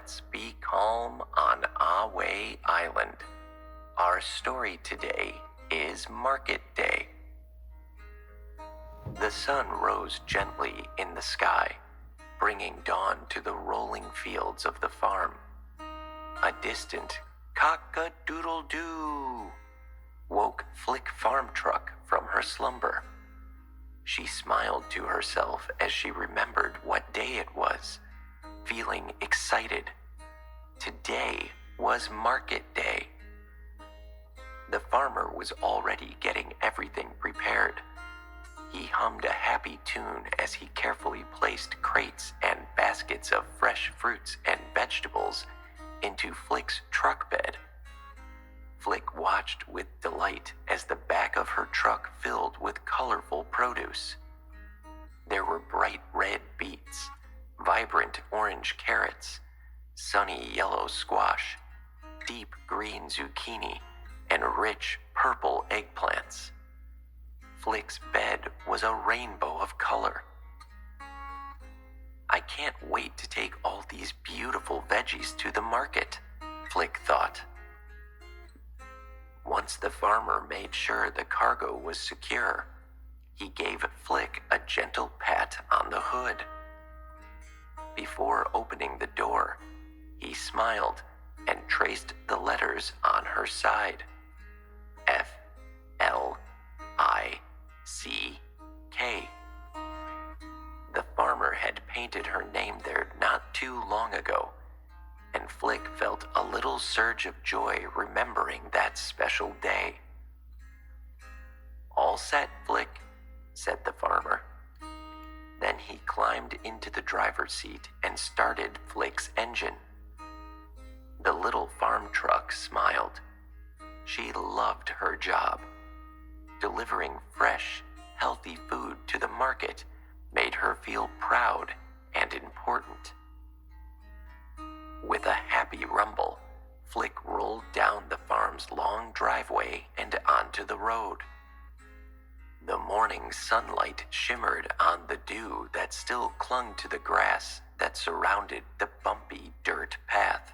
Let's be calm on Ahway Island. Our story today is Market Day. The sun rose gently in the sky, bringing dawn to the rolling fields of the farm. A distant cock-a-doodle-doo woke Flick farm truck from her slumber. She smiled to herself as she remembered what day it was, feeling excited. Today was Market Day. The farmer was already getting everything prepared. He hummed a happy tune as he carefully placed crates and baskets of fresh fruits and vegetables into Flick's truck bed. Flick watched with delight as the back of her truck filled with colorful produce. There were bright red beets, vibrant orange carrots, sunny yellow squash, deep green zucchini, and rich purple eggplants. Flick's bed was a rainbow of color. I can't wait to take all these beautiful veggies to the market, Flick thought. Once the farmer made sure the cargo was secure, he gave Flick a gentle pat on the hood. Before opening the door, he smiled and traced the letters on her side. F-L-I-C-K. The farmer had painted her name there not too long ago, and Flick felt a little surge of joy remembering that special day. "All set, Flick," said the farmer. Then he climbed into the driver's seat and started Flick's engine. The little farm truck smiled. She loved her job. Delivering fresh, healthy food to the market made her feel proud and important. With a happy rumble, Flick rolled down the farm's long driveway and onto the road. The morning sunlight shimmered on the dew that still clung to the grass that surrounded the bumpy dirt path.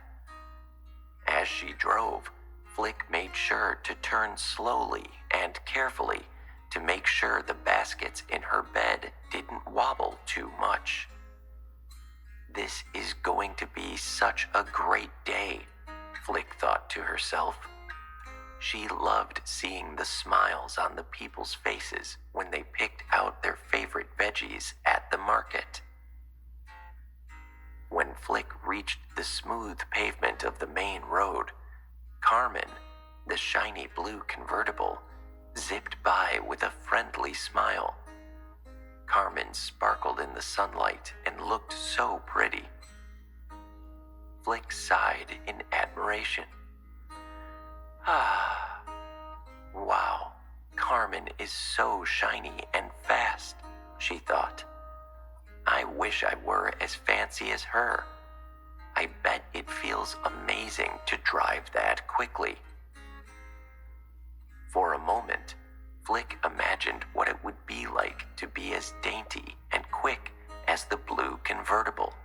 As she drove, Flick made sure to turn slowly and carefully to make sure the baskets in her bed didn't wobble too much. This is going to be such a great day, Flick thought to herself. She loved seeing the smiles on the people's faces when they picked out their favorite veggies at the market. When Flick reached the smooth pavement of the main road, Carmen, the shiny blue convertible, zipped by with a friendly smile. Carmen sparkled in the sunlight and looked so pretty. Flick sighed in admiration. Ah, wow, Carmen is so shiny and fast, she thought. I wish I were as fancy as her. I bet it feels amazing to drive that quickly. For a moment, Flick imagined what it would be like to be as dainty and quick as the blue convertible.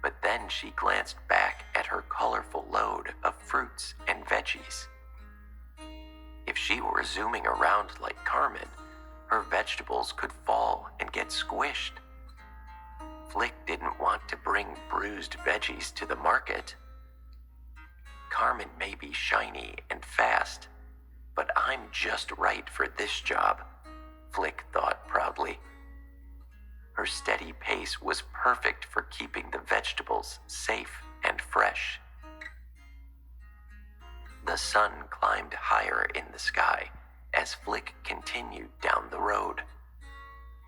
But then she glanced back at her colorful load of fruits and veggies. If she were zooming around like Carmen, her vegetables could fall and get squished. Flick didn't want to bring bruised veggies to the market. Carmen may be shiny and fast, but I'm just right for this job, Flick thought proudly. Her steady pace was perfect for keeping the vegetables safe and fresh. The sun climbed higher in the sky as Flick continued down the road.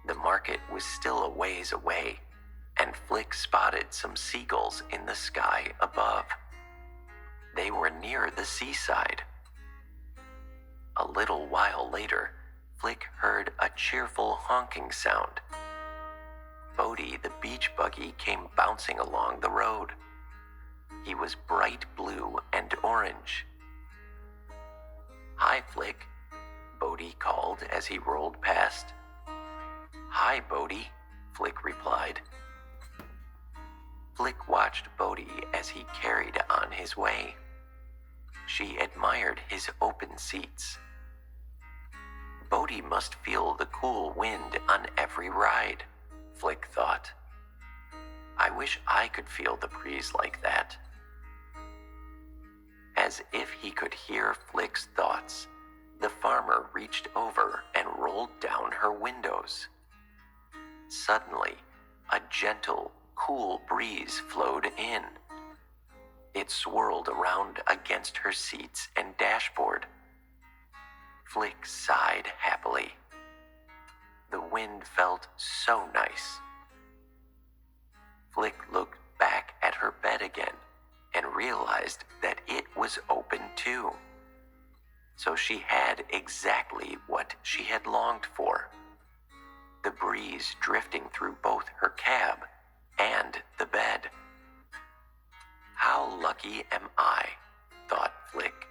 The market was still a ways away, and Flick spotted some seagulls in the sky above. They were near the seaside. A little while later, Flick heard a cheerful honking sound. Bodie the beach buggy came bouncing along the road. He was bright blue and orange. "Hi, Flick," Bodie called as he rolled past. "Hi, Bodie," Flick replied. Flick watched Bodie as he carried on his way. She admired his open seats. Bodie must feel the cool wind on every ride, Flick thought. I wish I could feel the breeze like that. As if he could hear Flick's thoughts, the farmer reached over and rolled down her windows. Suddenly, a gentle, cool breeze flowed in. It swirled around against her seats and dashboard. Flick sighed happily. The wind felt so nice. Flick looked back at her bed again and realized that it was open too. So she had exactly what she had longed for. The breeze drifting through both her cab and the bed. How lucky am I, thought Flick.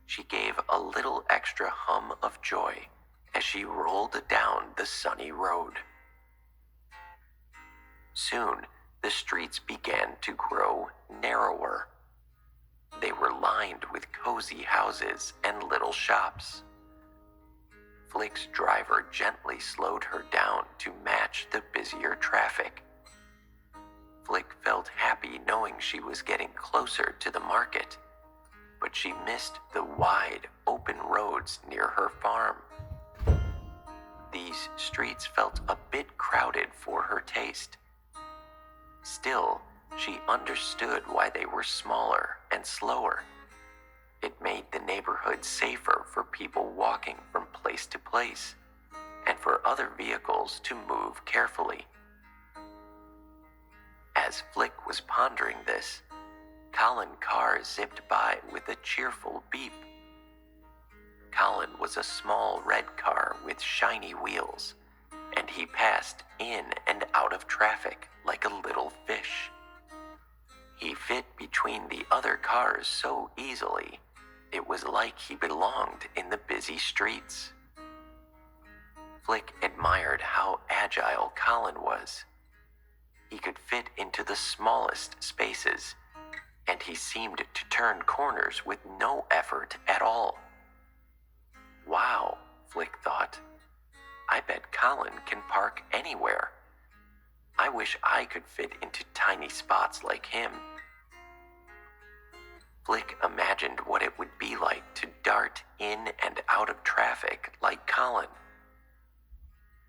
She gave a little extra hum of joy as she rolled down the sunny road. Soon, the streets began to grow narrower. They were lined with cozy houses and little shops. Flick's driver gently slowed her down to match the busier traffic. Flick felt happy knowing she was getting closer to the market, but she missed the wide, open roads near her farm. These streets felt a bit crowded for her taste. Still, she understood why they were smaller and slower. It made the neighborhood safer for people walking from place to place, and for other vehicles to move carefully. As Flick was pondering this, Colin Carr zipped by with a cheerful beep. Colin was a small red car with shiny wheels, and he passed in and out of traffic like a little fish. He fit between the other cars so easily, it was like he belonged in the busy streets. Flick admired how agile Colin was. He could fit into the smallest spaces, and he seemed to turn corners with no effort at all. Wow, Flick thought. I bet Colin can park anywhere. I wish I could fit into tiny spots like him. Flick imagined what it would be like to dart in and out of traffic like Colin.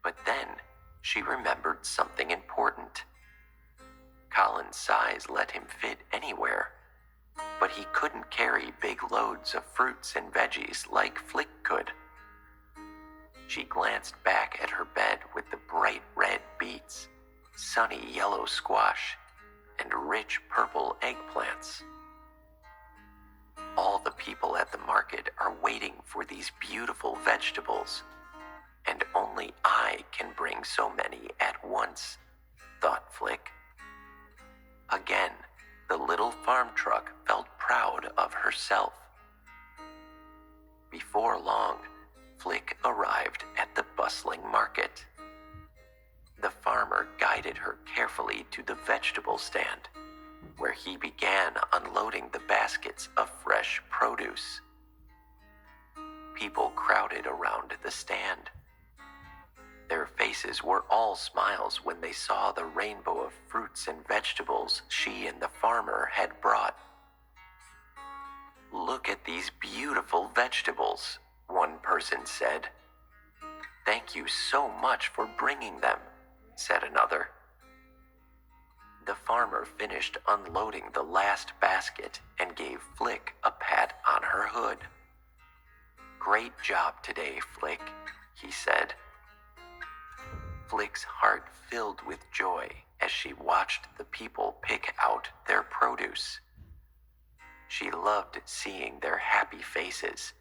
But then she remembered something important. Colin's size let him fit anywhere, but he couldn't carry big loads of fruits and veggies like Flick could. She glanced back at her bed with the bright red beets, sunny yellow squash, and rich purple eggplants. All the people at the market are waiting for these beautiful vegetables, and only I can bring so many at once, thought Flick. Again, the little farm truck felt proud of herself. Before long, Flick arrived at the bustling market. The farmer guided her carefully to the vegetable stand, where he began unloading the baskets of fresh produce. People crowded around the stand. Their faces were all smiles when they saw the rainbow of fruits and vegetables she and the farmer had brought. "Look at these beautiful vegetables," one person said. "Thank you so much for bringing them," said another. The farmer finished unloading the last basket and gave Flick a pat on her hood. "Great job today, Flick," he said. Flick's heart filled with joy as she watched the people pick out their produce. She loved seeing their happy faces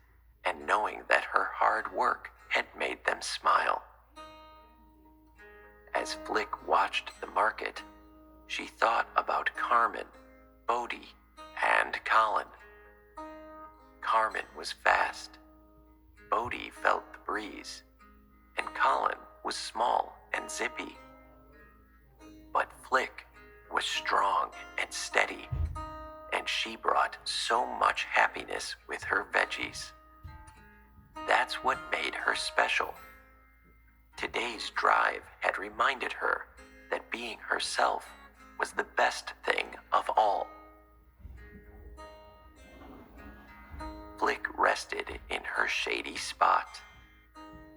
and knowing that her hard work had made them smile. As Flick watched the market, she thought about Carmen, Bodie, and Colin. Carmen was fast. Bodie felt the breeze, and Colin was small and zippy. But Flick was strong and steady, and she brought so much happiness with her veggies. That's what made her special. Today's drive had reminded her that being herself was the best thing of all. Flick rested in her shady spot,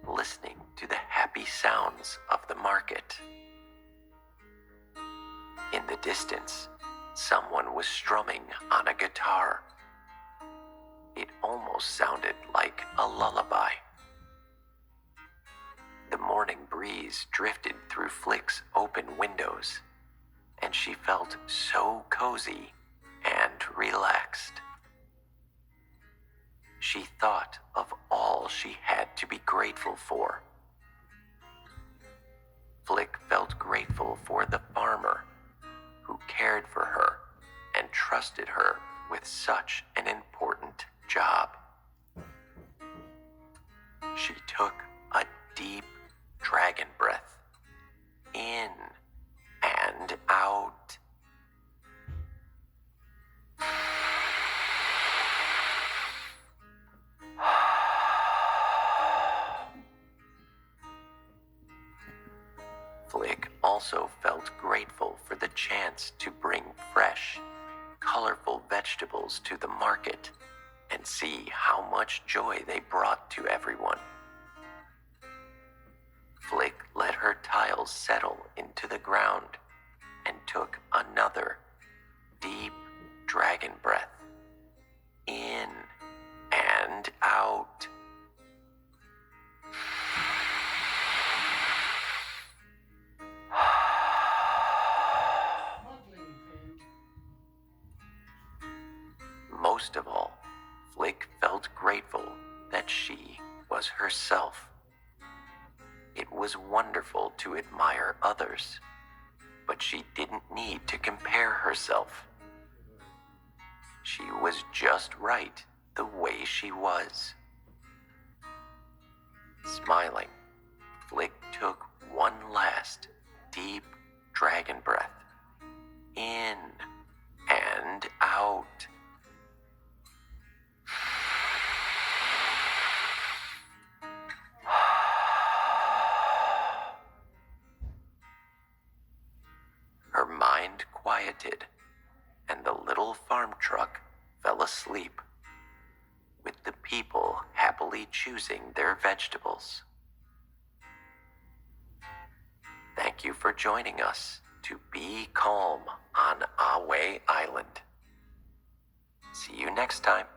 listening to the happy sounds of the market. In the distance, someone was strumming on a guitar. It almost sounded like a lullaby. The morning breeze drifted through Flick's open windows, and she felt so cozy and relaxed. She thought of all she had to be grateful for. Flick felt grateful for the farmer who cared for her and trusted her with such an important job. She took a deep dragon breath in and out. Flick also felt grateful for the chance to bring fresh, colorful vegetables to the market and see how much joy they brought to everyone. Flick let her tiles settle into the ground and took another deep dragon breath in and out. Most of all, Flick felt grateful that she was herself. It was wonderful to admire others, but she didn't need to compare herself. She was just right the way she was. Smiling, Flick took one last deep dragon breath in and out. Her mind quieted, and the little farm truck fell asleep, with the people happily choosing their vegetables. Thank you for joining us to be calm on Ahway Island. See you next time.